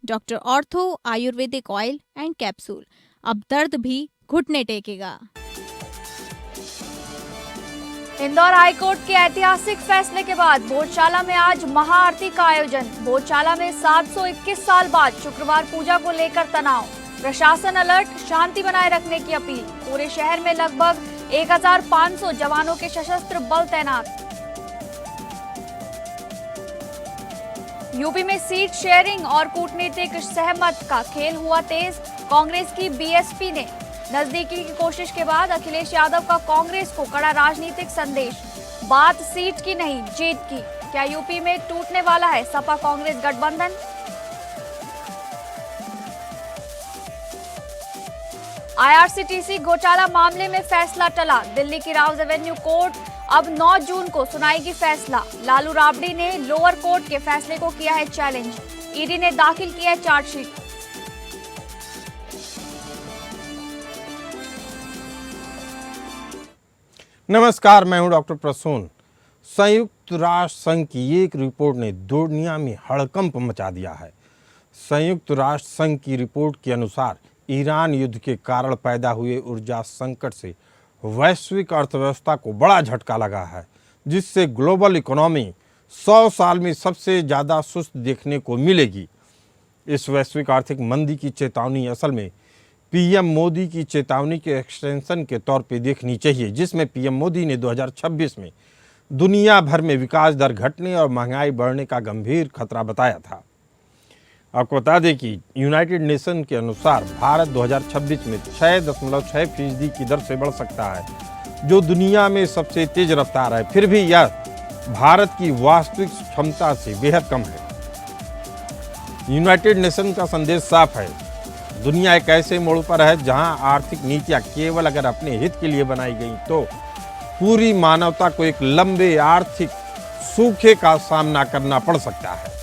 Doctor ortho Ayurvedic oil and capsule, अब दर्द भी घुटने टेकेगा। इंदौर हाईकोर्ट के ऐतिहासिक फैसले के बाद भोजशाला में आज महाआरती का आयोजन। भोजशाला में 721 साल बाद शुक्रवार पूजा को लेकर तनाव, प्रशासन अलर्ट, शांति बनाए रखने की अपील। पूरे शहर में लगभग 1500 जवानों के सशस्त्र बल तैनात। यूपी में सीट शेयरिंग और कूटनीतिक सहमत का खेल हुआ तेज। कांग्रेस की बीएसपी ने नजदीकी की कोशिश के बाद अखिलेश यादव का कांग्रेस को कड़ा राजनीतिक संदेश। बात सीट की नहीं, जीत की। क्या यूपी में टूटने वाला है सपा कांग्रेस गठबंधन? आईआरसीटीसी घोटाला मामले में फैसला टला। दिल्ली की राउज एवेन्यू कोर्ट अब 9 जून को सुनाएगी फैसला। लालू राबड़ी ने लोअर कोर्ट के फैसले को किया है चैलेंज। ईडी ने दाखिल किया है चार्जशीट। नमस्कार, मैं हूं डॉक्टर प्रसून। संयुक्त राष्ट्र संघ की एक रिपोर्ट ने दुनिया में हड़कंप मचा दिया है। संयुक्त राष्ट्र संघ की रिपोर्ट के अनुसार ईरान युद्ध के कारण पैदा हुए ऊर्जा संकट से वैश्विक अर्थव्यवस्था को बड़ा झटका लगा है, जिससे ग्लोबल इकोनॉमी 100 साल में सबसे ज़्यादा सुस्त देखने को मिलेगी। इस वैश्विक आर्थिक मंदी की चेतावनी असल में पीएम मोदी की चेतावनी के एक्सटेंशन के तौर पे देखनी चाहिए, जिसमें पीएम मोदी ने 2026 में दुनिया भर में विकास दर घटने और महंगाई बढ़ने का गंभीर खतरा बताया था। आपको बता दें कि यूनाइटेड नेशन के अनुसार भारत 2026 में 6.6% की दर से बढ़ सकता है, जो दुनिया में सबसे तेज रफ्तार है। फिर भी यह भारत की वास्तविक क्षमता से बेहद कम है। यूनाइटेड नेशन का संदेश साफ है, दुनिया एक ऐसे मोड़ पर है जहां आर्थिक नीतियां केवल अगर अपने हित के लिए बनाई गई तो पूरी मानवता को एक लंबे आर्थिक सूखे का सामना करना पड़ सकता है।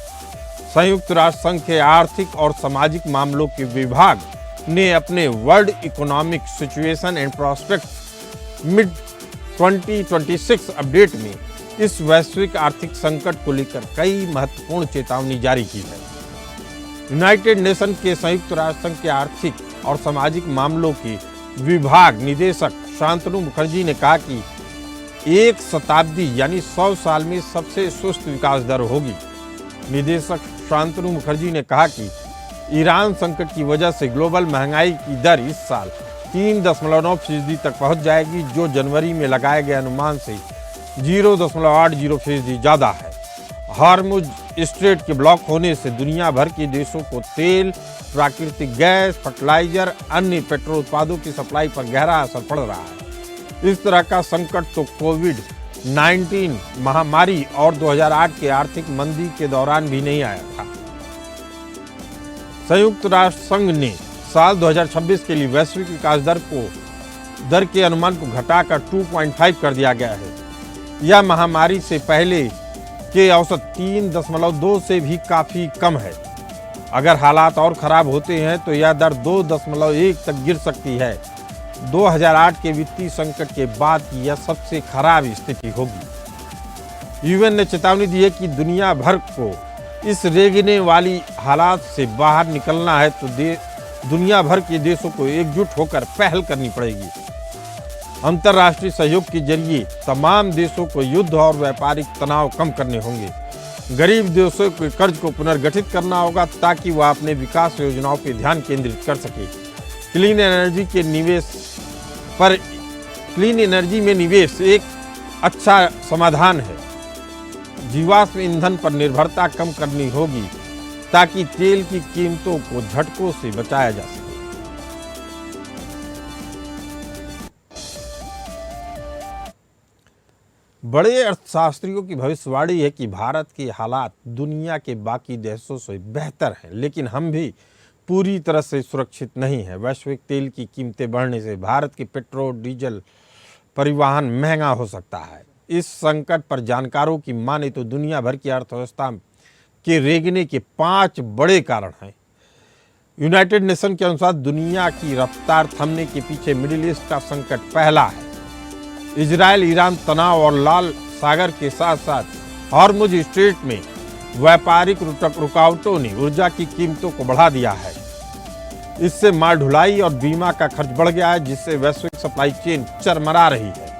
संयुक्त राष्ट्र संघ के आर्थिक और सामाजिक मामलों के विभाग ने अपने world economic situation and prospect mid 2026 update में इस वैश्विक आर्थिक संकट को लेकर कई महत्वपूर्ण चेतावनी जारी की है। यूनाइटेड नेशन के संयुक्त राष्ट्र संघ के आर्थिक और सामाजिक मामलों के विभाग निदेशक शांतनु मुखर्जी ने कहा कि एक शताब्दी यानी 100 साल में सबसे सुस्त विकास दर होगी। निदेशक शांतनु मुखर्जी ने कहा कि ईरान संकट की वजह से ग्लोबल महंगाई की दर इस साल 3.9% तक पहुंच जाएगी, जो जनवरी में लगाए गए अनुमान से 0.80% ज़्यादा है। हार्मुज स्ट्रेट के ब्लॉक होने से दुनिया भर के देशों को तेल, प्राकृतिक गैस, फर्टिलाइजर, अन्य पेट्रोल उत्पादों की सप्लाई पर गहरा असर पड़ रहा है। इस तरह का संकट तो कोविड-19 महामारी और 2008 के आर्थिक मंदी के दौरान भी नहीं आया था। संयुक्त राष्ट्र संघ ने साल 2026 के लिए वैश्विक विकास दर के अनुमान को घटाकर 2.5 कर दिया गया है। यह महामारी से पहले के औसत 3.2 से भी काफी कम है। अगर हालात और खराब होते हैं तो यह दर 2.1 तक गिर सकती है। 2008 के वित्तीय संकट के बाद की यह सबसे खराब स्थिति होगी। यूएन ने चेतावनी दी है कि दुनिया भर को इस रेंगने वाली हालात से बाहर निकलना है तो दुनिया भर के देशों को एकजुट होकर पहल करनी पड़ेगी। अंतर्राष्ट्रीय सहयोग के जरिए तमाम देशों को युद्ध और व्यापारिक तनाव कम करने होंगे। गरीब देशों के कर्ज को पुनर्गठित करना होगा ताकि वह अपने विकास योजनाओं पर ध्यान केंद्रित कर सके। क्लीन एनर्जी में निवेश एक अच्छा समाधान है। जीवाश्म ईंधन पर निर्भरता कम करनी होगी ताकि तेल की कीमतों को झटकों से बचाया जा सके। बड़े अर्थशास्त्रियों की भविष्यवाणी है कि भारत के हालात दुनिया के बाकी देशों से बेहतर हैं, लेकिन हम भी पूरी तरह से सुरक्षित नहीं हैं। वैश्विक तेल की कीमतें बढ़ने से भारत की पेट्रोल डीजल परिवहन महंगा हो सकता है। इस संकट पर जानकारों की माने तो दुनिया भर की अर्थव्यवस्था के रेंगने के 5 बड़े कारण हैं। यूनाइटेड नेशन के अनुसार दुनिया की रफ्तार थमने के पीछे मिडिल ईस्ट का संकट पहला है। इजराइल ईरान तनाव और लाल सागर के साथ साथ हॉर्मुज स्ट्रेट में व्यापारिक रुकावटों ने ऊर्जा की कीमतों को बढ़ा दिया है। इससे माल ढुलाई और बीमा का खर्च बढ़ गया है, जिससे वैश्विक सप्लाई चेन चरमरा रही है।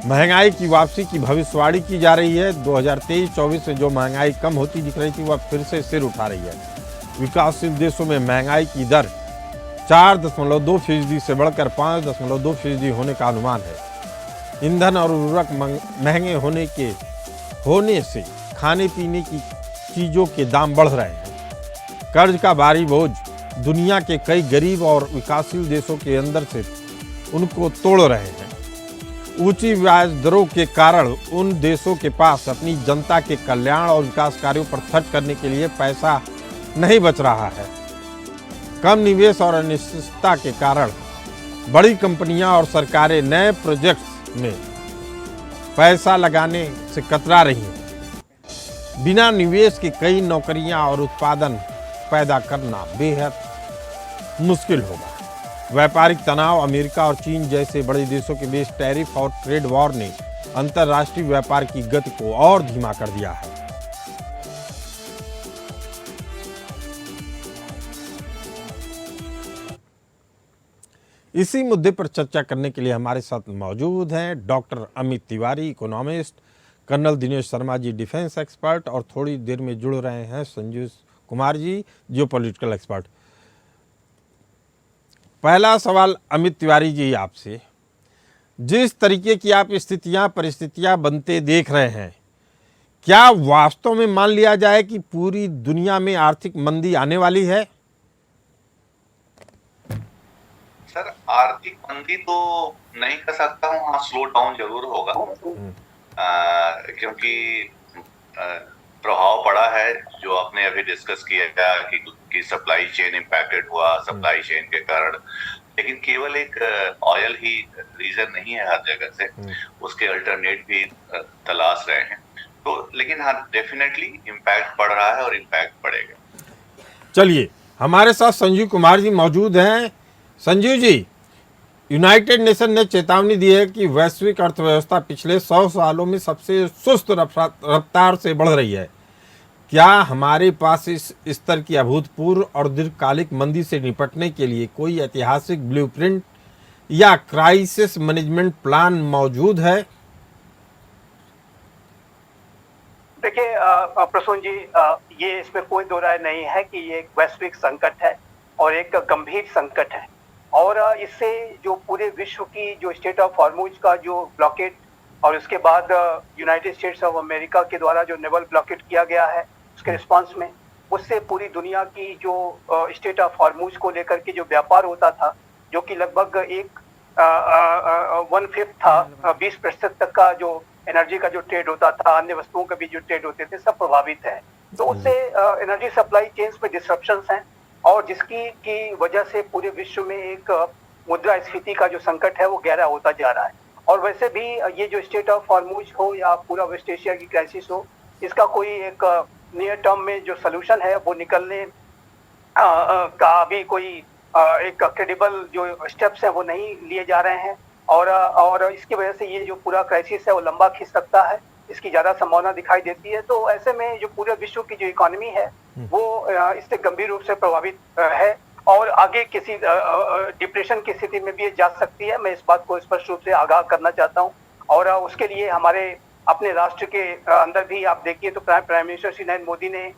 महंगाई की वापसी की भविष्यवाणी की जा रही है। 2023-24 में जो महंगाई कम होती दिख रही थी, वह फिर से सिर उठा रही है। विकासशील देशों में महंगाई की दर 4.2% से बढ़कर 5.2% होने का अनुमान है। ईंधन और उर्वरक महंगे होने से खाने पीने की चीजों के दाम बढ़ रहे हैं। कर्ज का भारी बोझ दुनिया के कई गरीब और विकासशील देशों के अंदर से उनको तोड़ रहे हैं। ऊंची ब्याज दरों के कारण उन देशों के पास अपनी जनता के कल्याण और विकास कार्यों पर खर्च करने के लिए पैसा नहीं बच रहा है। कम निवेश और अनिश्चितता के कारण बड़ी कंपनियां और सरकारें नए प्रोजेक्ट्स में पैसा लगाने से कतरा रही हैं। बिना निवेश के कई नौकरियां और उत्पादन पैदा करना बेहद मुश्किल होगा। व्यापारिक तनाव, अमेरिका और चीन जैसे बड़े देशों के बीच टैरिफ और ट्रेड वॉर ने अंतर्राष्ट्रीय व्यापार की गति को और धीमा कर दिया है। इसी मुद्दे पर चर्चा करने के लिए हमारे साथ मौजूद हैं doctor Amit Tiwari, economist, colonel Dinesh Sharma ji, defence expert, और थोड़ी देर में जुड़ रहे हैं संजीव कुमार जी, जियोपॉलिटिकल एक्सपर्ट। पहला सवाल अमित तिवारी जी आपसे, जिस तरीके की आप परिस्थितियां बनते देख रहे हैं, क्या वास्तव में मान लिया जाए कि पूरी दुनिया में आर्थिक मंदी आने वाली है? सर, आर्थिक मंदी तो नहीं कर सकता हूँ, हाँ स्लो डाउन जरूर होगा। क्योंकि प्रभाव पड़ा है, जो आपने अभी डिस्कस किया कि सप्लाई चेन इम्पैक्टेड हुआ, सप्लाई चेन के कारण। लेकिन केवल एक ऑयल ही रीजन नहीं है, हर जगह से उसके अल्टरनेट भी तलाश रहे हैं। तो लेकिन हाँ, डेफिनेटली इम्पैक्ट पड़ रहा है और इम्पैक्ट पड़ेगा। चलिए, हमारे साथ संजीव कुमार जी मौजूद हैं। संजीव जी, यूनाइटेड नेशन ने चेतावनी दी है कि वैश्विक अर्थव्यवस्था पिछले 100 सालों में सबसे सुस्त रफ्तार से बढ़ रही है। क्या हमारे पास इस स्तर की अभूतपूर्व और दीर्घकालिक मंदी से निपटने के लिए कोई ऐतिहासिक ब्लूप्रिंट या क्राइसिस मैनेजमेंट प्लान मौजूद है? देखिए प्रसून जी, ये इसमें कोई दो राय नहीं है कि ये एक वैश्विक संकट है और एक गंभीर संकट है। और इससे जो पूरे विश्व की जो स्टेट ऑफ हॉर्मुज का जो ब्लॉकेट और उसके बाद यूनाइटेड स्टेट्स ऑफ अमेरिका के द्वारा जो नेवल ब्लॉकेट किया गया है, उसके रिस्पांस में, उससे पूरी दुनिया की जो स्टेट ऑफ हॉर्मुज को लेकर के जो व्यापार होता था, जो कि लगभग 1/5 था, 20% तक का जो एनर्जी का जो ट्रेड होता था, अन्य वस्तुओं के भी जो ट्रेड होते थे, सब प्रभावित है। तो उससे एनर्जी सप्लाई चेन्स में डिसरप्शंस हैं, और जिसकी की वजह से पूरे विश्व में एक मुद्रास्फीति का जो संकट है वो गहरा होता जा रहा है। और वैसे भी ये जो स्टेट ऑफ हॉर्मुज हो या पूरा वेस्ट एशिया की क्राइसिस हो, इसका कोई एक नियर टर्म में जो सलूशन है वो निकलने का अभी कोई एक क्रेडिबल जो स्टेप्स हैं वो नहीं लिए जा रहे हैं। और इसकी वजह से ये जो पूरा क्राइसिस है वो लंबा खिंच सकता है, इसकी ज़्यादा संभावना दिखाई देती है। तो ऐसे में जो पूरे विश्व की जो इकोनॉमी है वो इससे गंभीर रूप से प्रभावित है और आगे किसी डिप्रेशन की स्थिति में भी ये जा सकती है। मैं इस बात को स्पष्ट रूप से आगाह करना चाहता हूँ। और उसके लिए हमारे अपने राष्ट्र के अंदर भी आप देखिए तो प्राइम मिनिस्टर श्री नरेंद्र मोदी ने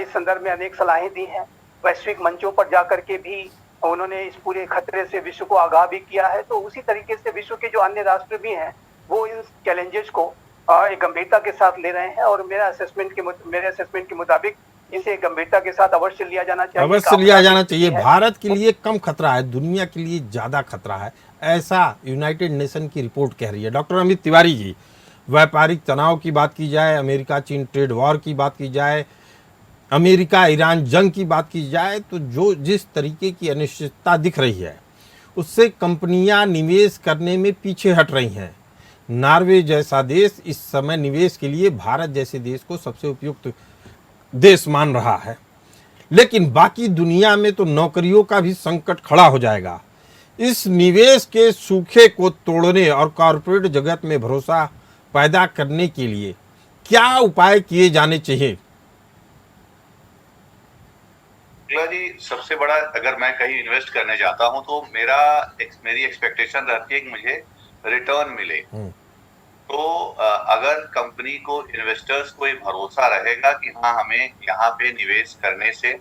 इस संदर्भ में अनेक सलाहें दी हैं। वैश्विक मंचों पर जाकर के भी उन्होंने इस पूरे खतरे से विश्व को आगाह भी किया है। तो उसी तरीके से विश्व के जो अन्य राष्ट्र भी हैं वो इन चैलेंजेस को एक गंभीरता के साथ ले रहे हैं। और मेरे असेसमेंट के मुताबिक इसे गंभीरता के साथ अवश्य लिया जाना चाहिए। भारत के लिए कम खतरा है, दुनिया के लिए ज्यादा खतरा है, ऐसा यूनाइटेड नेशन की रिपोर्ट कह रही है। डॉक्टर अमित तिवारी जी, व्यापारिक तनाव की बात की जाए, अमेरिका चीन ट्रेड वॉर की बात की जाए, अमेरिका ईरान जंग की बात की जाए, तो जो जिस तरीके की अनिश्चितता दिख रही है उससे कंपनियां निवेश करने में पीछे हट रही हैं। नॉर्वे जैसा देश इस समय निवेश के लिए भारत जैसे देश को सबसे उपयुक्त देश मान रहा है, लेकिन बाकी दुनिया में तो नौकरियों का भी संकट खड़ा हो जाएगा। इस निवेश के सूखे को तोड़ने और कॉरपोरेट जगत में भरोसा पैदा करने के लिए क्या उपाय किए जाने चाहिए? जी, सबसे बड़ा, अगर मैं कहीं इन्वेस्ट करने जाता हूं तो मेरी एक्सपेक्टेशन रहती है कि मुझे रिटर्न मिले। तो अगर कंपनी को, इन्वेस्टर्स को ये भरोसा रहेगा कि हाँ, हमें यहाँ पे निवेश करने से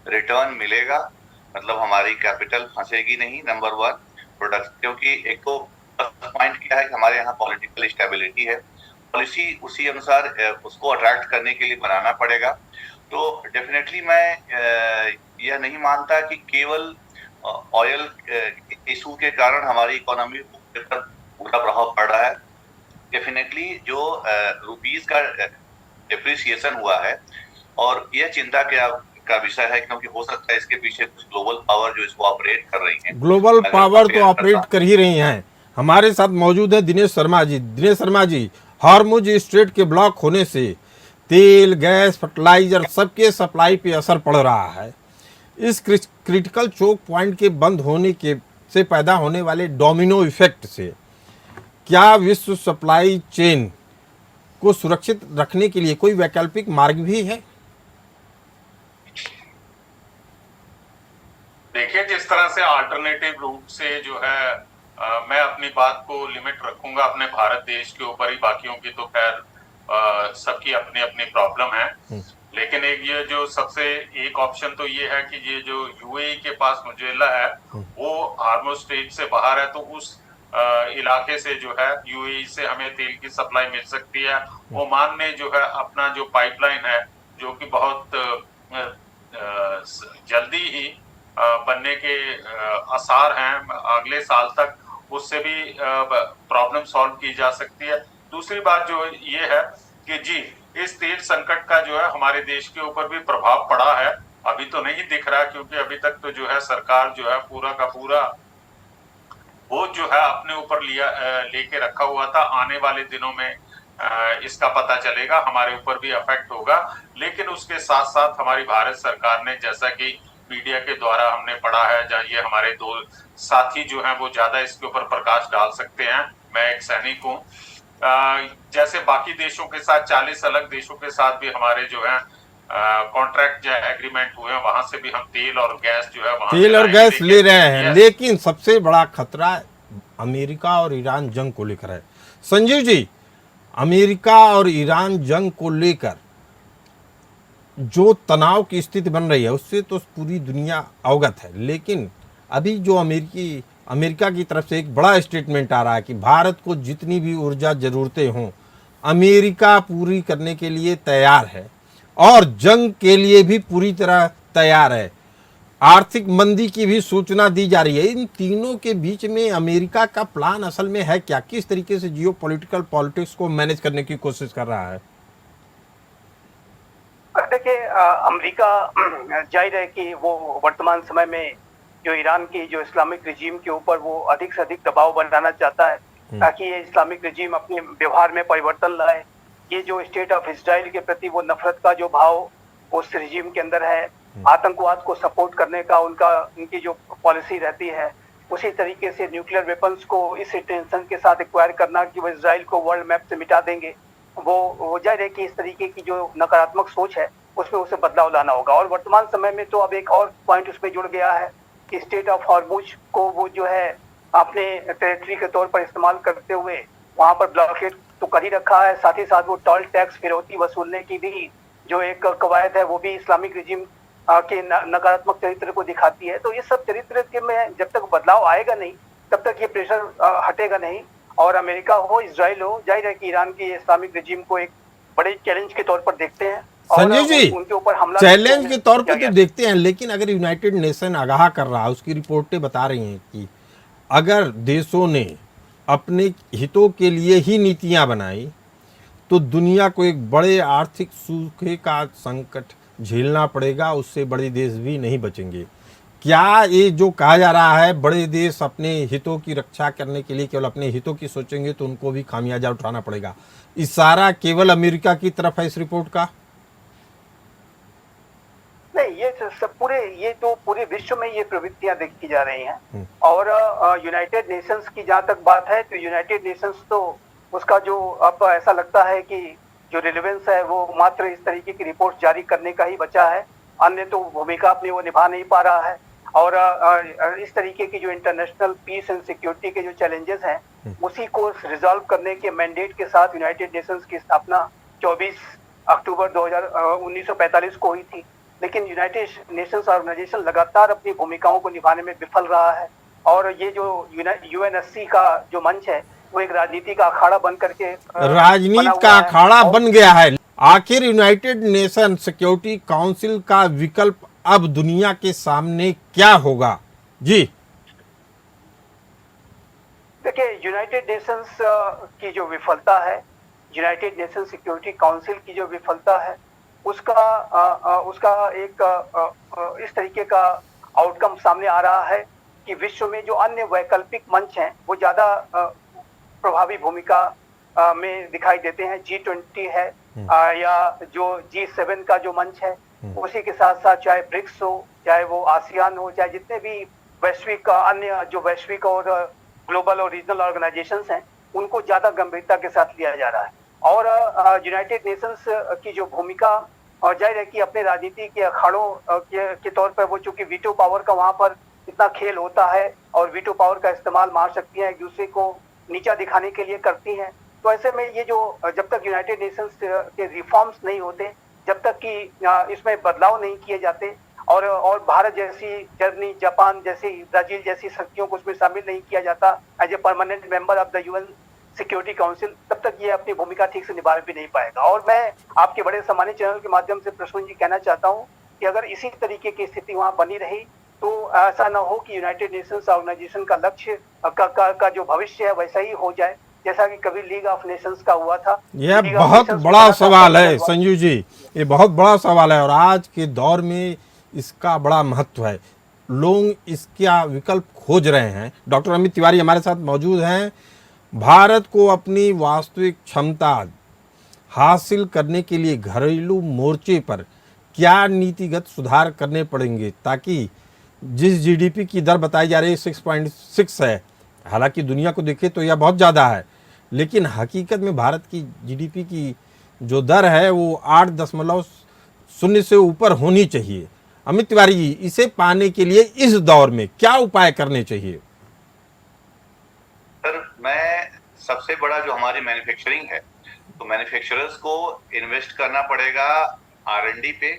रिटर्न मिलेगा, मतलब हमारी कैपिटल फंसेगी नहीं, नंबर वन प्रोडक्ट, क्योंकि एक तो पॉइंट क्या है कि हमारे यहाँ पॉलिटिकल स्टेबिलिटी है, पॉलिसी उसी अनुसार उसको अट्रैक्ट करने के लिए बनाना पड़ेगा। तो डेफिनेटली मैं यह नहीं मानता कि केवल ऑयल इशू के कारण हमारी इकोनॉमी पर बुरा प्रभाव पड़ रहा है। डेफिनेटली जो रुपीस का डिप्रिसिएशन हुआ है, और यह चिंता का विषय है, क्योंकि हो सकता है इसके पीछे कुछ ग्लोबल पावर जो इसको ऑपरेट कर रही हैं। ग्लोबल पावर तो ऑपरेट कर ही रही हैं। हमारे साथ मौजूद है दिनेश शर्मा जी। दिनेश शर्मा जी, हॉर्मुज स्ट्रेट के ब्लॉक होने से तेल, गैस, फर्टिलाइजर सबके सप्लाई पे असर पड़ रहा है। इस क्रिटिकल चोक पॉइंट के बंद होने के से पैदा होने वाले डोमिनो इफेक्ट से क्या विश्व सप्लाई चेन को सुरक्षित रखने के लिए कोई वैकल्पिक मार्ग भी है? देखिए, जिस तरह से अल्टरनेटिव रूट से जो है मैं अपनी बात को लिमिट रखूंगा अपने भारत देश के ऊपर ही, बाकियों की तो खैर सबकी अपनी अपनी प्रॉब्लम है। लेकिन ये जो सबसे एक ऑप्शन तो ये है कि ये जो यूएई के पास मुजेला है वो हार्मुज स्ट्रेट से बाहर है, तो उस इलाके से जो है यूएई से हमें तेल की सप्लाई मिल सकती है। ओमान ने जो है अपना जो पाइपलाइन है, जो कि बहुत जल्दी ही बनने के आसार हैं अगले साल तक, उससे भी प्रॉब्लम सॉल्व की जा सकती है। दूसरी बात जो ये है कि जी, इस तेल संकट का जो है हमारे देश के ऊपर भी प्रभाव पड़ा है। अभी तो नहीं दिख रहा, क्योंकि अभी तक तो जो है सरकार जो है पूरा का पूरा बोझ जो है अपने ऊपर लेके रखा हुआ था। आने वाले दिनों में इसका पता चलेगा, हमारे ऊपर भी अफेक्ट होगा। लेकिन उसके साथ साथ हमारी भारत सरकार ने, जैसा कि मीडिया के द्वारा हमने पढ़ा है, जहाँ ये हमारे दो साथी जो हैं वो ज्यादा इसके ऊपर प्रकाश डाल सकते हैं, मैं एक सैनिक हूँ, जैसे बाकी देशों के साथ 40 अलग देशों के साथ भी हमारे जो है कॉन्ट्रैक्ट जो एग्रीमेंट हुए हैं, वहां से भी हम तेल और गैस जो है तेल और गैस ले रहे हैं। लेकिन सबसे बड़ा खतरा अमेरिका और ईरान जंग को लेकर है। संजीव जी, अमेरिका और ईरान जंग को लेकर जो तनाव की स्थिति बन रही है उससे तो पूरी दुनिया अवगत है, लेकिन अभी जो अमेरिका की तरफ से एक बड़ा स्टेटमेंट आ रहा है कि भारत को जितनी भी ऊर्जा जरूरतें हों अमेरिका पूरी करने के लिए तैयार है और जंग के लिए भी पूरी तरह तैयार है। आर्थिक मंदी की भी सूचना दी जा रही है। इन तीनों के बीच में अमेरिका का प्लान असल में है क्या? किस तरीके से जियोपॉलिटिकल पॉलिटिक्स को मैनेज करने की कोशिश कर रहा है? देखिए, अमेरिका जाहिर है कि वो वर्तमान समय में जो ईरान की जो इस्लामिक रिजीम के ऊपर वो अधिक से अधिक दबाव बनाना चाहता है, ताकि ये इस्लामिक रिजीम अपने व्यवहार में परिवर्तन लाए। ये जो स्टेट ऑफ इजराइल के प्रति वो नफरत का जो भाव उस रिजीम के अंदर है, आतंकवाद को सपोर्ट करने का उनकी जो पॉलिसी रहती है, उसी तरीके से न्यूक्लियर वेपन्स को इस इंटेंशन के साथ एक्वायर करना कि वो इजराइल को वर्ल्ड मैप से मिटा देंगे, वो जाहिर है कि इस तरीके की जो नकारात्मक सोच है उसमें उसे बदलाव लाना होगा। और वर्तमान समय में तो अब एक और पॉइंट उसमें जुड़ गया है कि स्टेट ऑफ हॉर्मुज को वो जो है अपने टेरिटरी के तौर पर इस्तेमाल करते हुए वहां पर ब्लॉकेड तो कर ही रखा है, साथ ही साथ वो टोल टैक्स फिरौती वसूलने की भी जो एक कवायद है वो भी इस्लामिक रिजीम के नकारात्मक चरित्र को दिखाती है। तो ये सब चरित्र के में जब तक बदलाव आएगा नहीं तब तक ये प्रेशर हटेगा नहीं। और अमेरिका हो, इजराइल हो, जाहिर है कि ईरान की इस्लामिक रिजीम को एक बड़े चैलेंज के तौर पर देखते हैं। संजय जी, उनके ऊपर हमला चैलेंज के तौर पर तो देखते हैं, लेकिन अगर यूनाइटेड नेशन आगाह कर रहा है, उसकी रिपोर्टें बता रही हैं कि अगर देशों ने अपने हितों के लिए ही नीतियां बनाई तो दुनिया को एक बड़े आर्थिक सूखे का संकट झेलना पड़ेगा, उससे बड़े देश भी नहीं बचेंगे। क्या ये जो कहा जा रहा है बड़े देश अपने हितों की रक्षा करने के लिए केवल अपने हितों की सोचेंगे तो उनको भी खामियाजा उठाना पड़ेगा, इशारा केवल अमेरिका की तरफ है इस रिपोर्ट का? नहीं, ये तो पूरे विश्व में ये प्रवृत्तियां देखी जा रही हैं। और यूनाइटेड नेशंस की जहां तक बात है तो यूनाइटेड नेशंस तो उसका जो अब ऐसा लगता है कि जो रिलेवेंस है वो मात्र इस तरीके की रिपोर्ट जारी करने का ही बचा है, अन्य तो भूमिका अपनी वो निभा नहीं पा रहा है। और इस तरीके की जो इंटरनेशनल पीस एंड सिक्योरिटी के जो चैलेंजेस हैं उसी को रिजॉल्व करने के मैंडेट के साथ यूनाइटेड नेशंस की स्थापना 24 अक्टूबर 1945 को हुई थी। लेकिन यूनाइटेड नेशंस ऑर्गेनाइजेशन लगातार अपनी भूमिकाओं को निभाने में विफल रहा है और ये जो यूएनएससी का जो मंच है वो एक राजनीति का अखाड़ा बन करके राजनीति का अखाड़ा बन गया है। आखिर यूनाइटेड नेशन सिक्योरिटी काउंसिल का विकल्प अब दुनिया के सामने क्या होगा? जी देखिए, यूनाइटेड नेशंस की जो विफलता है, यूनाइटेड नेशन सिक्योरिटी काउंसिल की जो विफलता है, उसका एक इस तरीके का आउटकम सामने आ रहा है कि विश्व में जो अन्य वैकल्पिक मंच हैं वो ज्यादा प्रभावी भूमिका में दिखाई देते हैं। G20 है या जो G7 का जो मंच है, उसी के साथ साथ चाहे ब्रिक्स हो, चाहे वो आसियान हो, चाहे जितने भी वैश्विक अन्य जो वैश्विक और ग्लोबल और रीजनल ऑर्गेनाइजेशंस हैं उनको ज्यादा गंभीरता के साथ लिया जा रहा है। और यूनाइटेड नेशंस की जो भूमिका और जाहिर है कि अपने राजनीति के अखाड़ों के तौर पर वो चूंकि वीटो पावर का वहां पर इतना खेल होता है और वीटो पावर का इस्तेमाल महाशक्तियां एक दूसरे को नीचा दिखाने के लिए करती हैं, तो ऐसे में ये जो जब तक यूनाइटेड नेशंस के रिफॉर्म्स नहीं होते, जब तक कि इसमें बदलाव नहीं किए जाते और भारत जैसी, जर्मनी, जापान जैसी, ब्राजील जैसी शक्तियों को उसमें शामिल नहीं किया जाता as a permanent member of the UN Security Council, तब तक ये अपनी भूमिका ठीक से निभा भी नहीं पाएगा। और मैं आपके बड़े सम्मानित चैनल के माध्यम से प्रसून जी कहना चाहता हूँ कि अगर इसी तरीके की स्थिति वहाँ बनी रही तो ऐसा न हो कि यूनाइटेड नेशंस ऑर्गेनाइजेशन का लक्ष्य का जो भविष्य है वैसा ही हो जाए जैसा कि कभी लीग ऑफ नेशंस का हुआ था। यह बहुत बड़ा सवाल है संजू जी, ये बहुत बड़ा सवाल है और आज के दौर में इसका बड़ा महत्व है। लोग इसका विकल्प खोज रहे हैं। डॉक्टर अमित तिवारी हमारे साथ मौजूद हैं। भारत को अपनी वास्तविक क्षमता हासिल करने के लिए घरेलू मोर्चे पर क्या नीतिगत सुधार करने पड़ेंगे ताकि जिस जीडीपी की दर बताई जा रही है 6.6 है, हालांकि दुनिया को देखे तो यह बहुत ज़्यादा है, लेकिन हकीकत में भारत की जीडीपी की जो दर है वो 8.0 से ऊपर होनी चाहिए। अमित तिवारी जी, इसे पाने के लिए इस दौर में क्या उपाय करने चाहिए? सर, मैं सबसे बड़ा जो हमारी मैन्युफैक्चरिंग है, तो मैन्युफैक्चरर्स को इन्वेस्ट करना पड़ेगा R&D पे,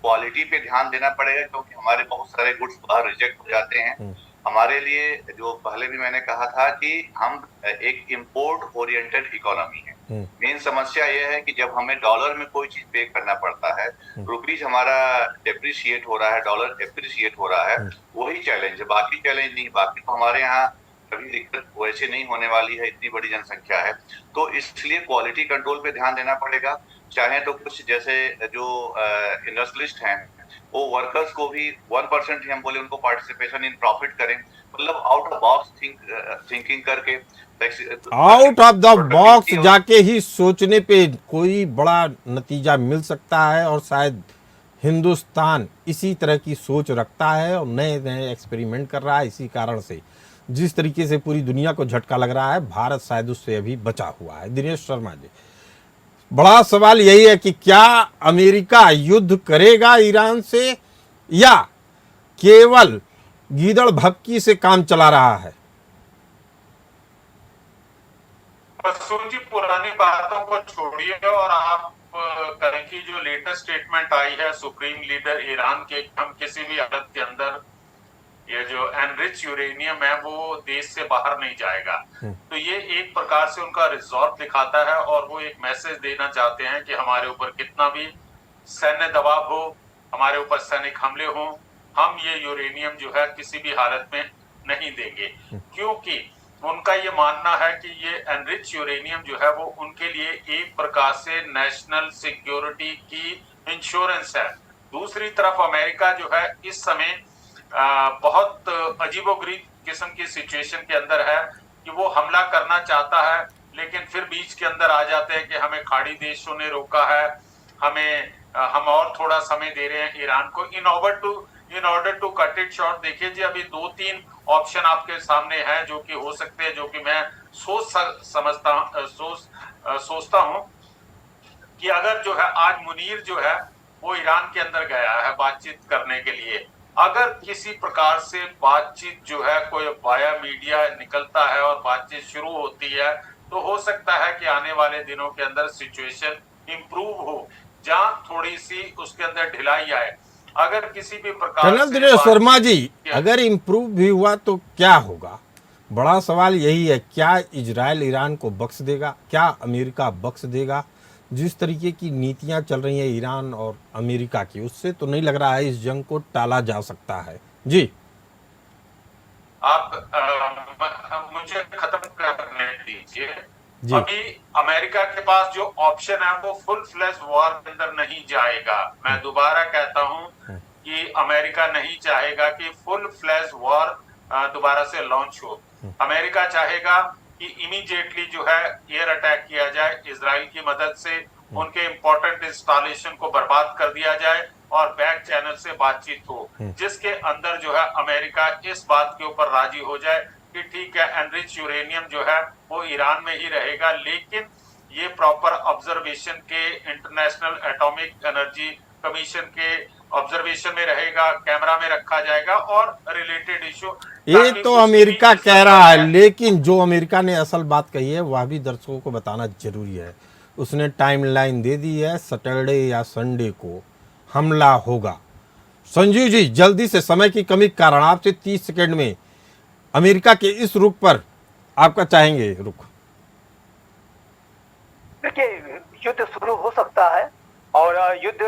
क्वालिटी पे ध्यान देना पड़ेगा, क्योंकि हमारे बहुत सारे गुड्स बाहर रिजेक्ट हो जाते हैं। हमारे लिए जो पहले भी मैंने कहा था कि हम एक इंपोर्ट ओरिएंटेड इकोनॉमी है। मेन समस्या यह है कि जब हमें डॉलर में कोई चीज पे करना पड़ता है, रुपीज हमारा डेप्रिशिएट हो रहा है, डॉलर एप्रिशिएट हो रहा है, वही चैलेंज है, बाकी चैलेंज नहीं। बाकी तो हमारे यहाँ कभी दिक्कत वैसे नहीं होने वाली है, इतनी बड़ी जनसंख्या है, तो इसलिए क्वालिटी कंट्रोल पे ध्यान देना पड़ेगा। चाहे तो कुछ जैसे जो इंडस्ट्रियलिस्ट हैं वो वर्कर्स को भी 1% ही हम बोले उनको पार्टिसिपेशन इन प्रॉफिट करें, मतलब आउट ऑफ बॉक्स थिंकिंग करके, आउट ऑफ द बॉक्स जाके ही सोचने पे कोई बड़ा नतीजा मिल सकता है। और शायद हिंदुस्तान इसी तरह की सोच रखता है और नए नए एक्सपेरिमेंट कर रहा है। इसी कारण से जिस तरीके से पूरी दुनिया को झटका लग रहा है, भारत शायद उससे अभी बचा हुआ है। दिनेश शर्मा जी, बड़ा सवाल यही है कि क्या अमेरिका युद्ध करेगा ईरान से या केवल गीदड़ भक्की से काम चला रहा है? जी, पुरानी बातों को छोड़िए और आप करें कि जो लेटेस्ट स्टेटमेंट आई है सुप्रीम लीडर ईरान के, हम किसी भी हालत के अंदर ये जो एनरिच यूरेनियम है वो देश से बाहर नहीं जाएगा, तो ये एक प्रकार से उनका रिजॉर्व दिखाता है और वो एक मैसेज देना चाहते हैं कि हमारे ऊपर कितना भी सैन्य दबाव हो, हमारे ऊपर सैनिक हमले हो, हम ये यूरेनियम जो है किसी भी हालत में नहीं देंगे, क्योंकि उनका ये मानना है कि ये एनरिच यूरेनियम जो है वो उनके लिए एक प्रकार से नेशनल सिक्योरिटी की इंश्योरेंस है। दूसरी तरफ अमेरिका जो है इस समय बहुत अजीबोगरीब किस्म की सिचुएशन के अंदर है कि वो हमला करना चाहता है, लेकिन फिर बीच के अंदर आ जाते हैं कि हमें खाड़ी देशों ने रोका है, हम और थोड़ा समय दे रहे हैं ईरान को in order to cut it short. देखिए जी, अभी 2-3 ऑप्शन आपके सामने हैं जो कि हो सकते हैं, जो कि मैं सोचता हूं कि अगर जो है आज मुनीर जो है वो ईरान के अंदर गया है बातचीत करने के लिए, अगर किसी प्रकार से बातचीत जो है कोई वाया मीडिया निकलता है और बातचीत शुरू होती है, तो हो सकता है कि आने वाले दिनों के अंदर सिचुएशन इंप्रूव हो, जहां थोड़ी सी उसके अंदर ढिलाई आए। अगर किसी भी प्रकार कर्नल से दिनेश शर्मा जी, बातचीत- अगर इम्प्रूव भी हुआ तो क्या होगा? बड़ा सवाल यही है, क्या इजराइल ईरान को बख्श देगा? क्या अमेरिका बख्श देगा? जिस तरीके की नीतियां चल रही हैं ईरान और अमेरिका की, उससे तो नहीं लग रहा है इस जंग को टाला जा सकता है। जी आप मुझे खत्म करने दीजिए। जी। अभी अमेरिका के पास जो ऑप्शन है वो फुल फ्लैश वॉर के अंदर नहीं जाएगा। मैं दोबारा कहता हूं कि अमेरिका नहीं चाहेगा कि फुल फ्लैश वॉर दोबारा से लॉन्च हो। अमेरिका चाहेगा कि इमीडिएटली जो है एयर अटैक किया जाए, इजराइल की मदद से उनके इंपॉर्टेंट इंस्टॉलेशन को बर्बाद कर दिया जाए और बैक चैनल से बातचीत हो, जिसके अंदर जो है अमेरिका इस बात के ऊपर राजी हो जाए कि ठीक है एनरिच यूरेनियम जो है वो ईरान में ही रहेगा, लेकिन ये प्रॉपर ऑब्जर्वेशन के इंटरनेशनल एटॉमिक एनर्जी कमीशन के ऑब्जर्वेशन में रहेगा, कैमरा में रखा जाएगा और रिलेटेड इशू। ये तो अमेरिका कह रहा है, लेकिन जो अमेरिका ने असल बात कही है वह भी दर्शकों को बताना जरूरी है। उसने टाइमलाइन दे दी है, सैटरडे या संडे को हमला होगा। संजीव जी, जल्दी से, समय की कमी के कारण आपसे 30 सेकंड में अमेरिका के इस रुख पर आपका चाहेंगे रुख। देखिए, युद्ध शुरू हो सकता है और युद्ध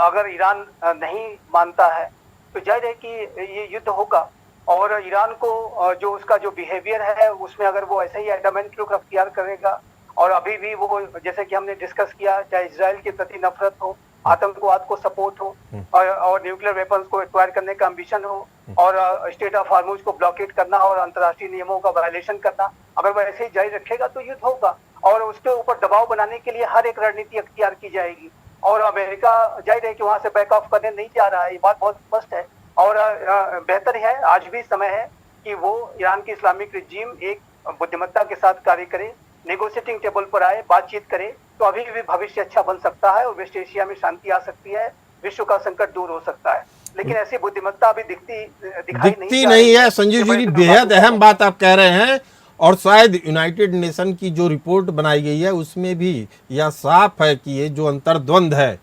अगर ईरान नहीं मानता है तो जाहिर है कि ये युद्ध होगा। और ईरान को जो उसका जो बिहेवियर है उसमें अगर वो ऐसे ही एडमेंट रुख अख्तियार करेगा और अभी भी वो, जैसे कि हमने डिस्कस किया, चाहे इजराइल के प्रति नफरत हो, आतंकवाद को सपोर्ट हो और न्यूक्लियर वेपन्स को एक्वायर करने का एम्बिशन हो और स्टेट ऑफ हार्मूज को ब्लॉकेट करना और अंतर्राष्ट्रीय नियमों का वायलेशन करना, अगर वो ऐसे ही जारी रखेगा तो युद्ध होगा और उसके ऊपर दबाव बनाने के लिए हर एक रणनीति अख्तियार की जाएगी। और अमेरिका जाहिर है कि वहां से बैक ऑफ करने नहीं जा रहा है, ये बात बहुत स्पष्ट है। और बेहतर है, आज भी समय है कि वो ईरान की इस्लामिक रिजीम एक बुद्धिमत्ता के साथ कार्य करे, नेगोशिएटिंग टेबल पर आए, बातचीत करे, तो अभी भी भविष्य अच्छा बन सकता है और वेस्ट एशिया में शांति आ सकती है, विश्व का संकट दूर हो सकता है। लेकिन ऐसी बुद्धिमत्ता अभी दिखती नहीं है। संजीव जी, बेहद अहम बात आप कह रहे हैं और शायद यूनाइटेड नेशन की जो रिपोर्ट बनाई गई है उसमें भी यह साफ है कि ये जो अंतर्द्वंद है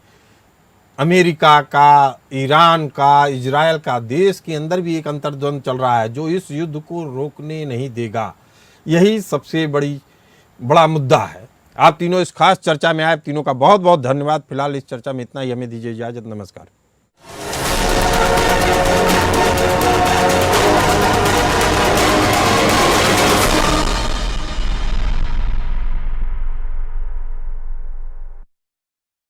अमेरिका का, ईरान का, इजराइल का, देश के अंदर भी एक अंतर्द्वंद चल रहा है जो इस युद्ध को रोकने नहीं देगा। यही सबसे बड़ा मुद्दा है। आप तीनों इस खास चर्चा में आए, तीनों का बहुत बहुत धन्यवाद। फिलहाल इस चर्चा में इतना ही, हमें दीजिए इजाजत। नमस्कार।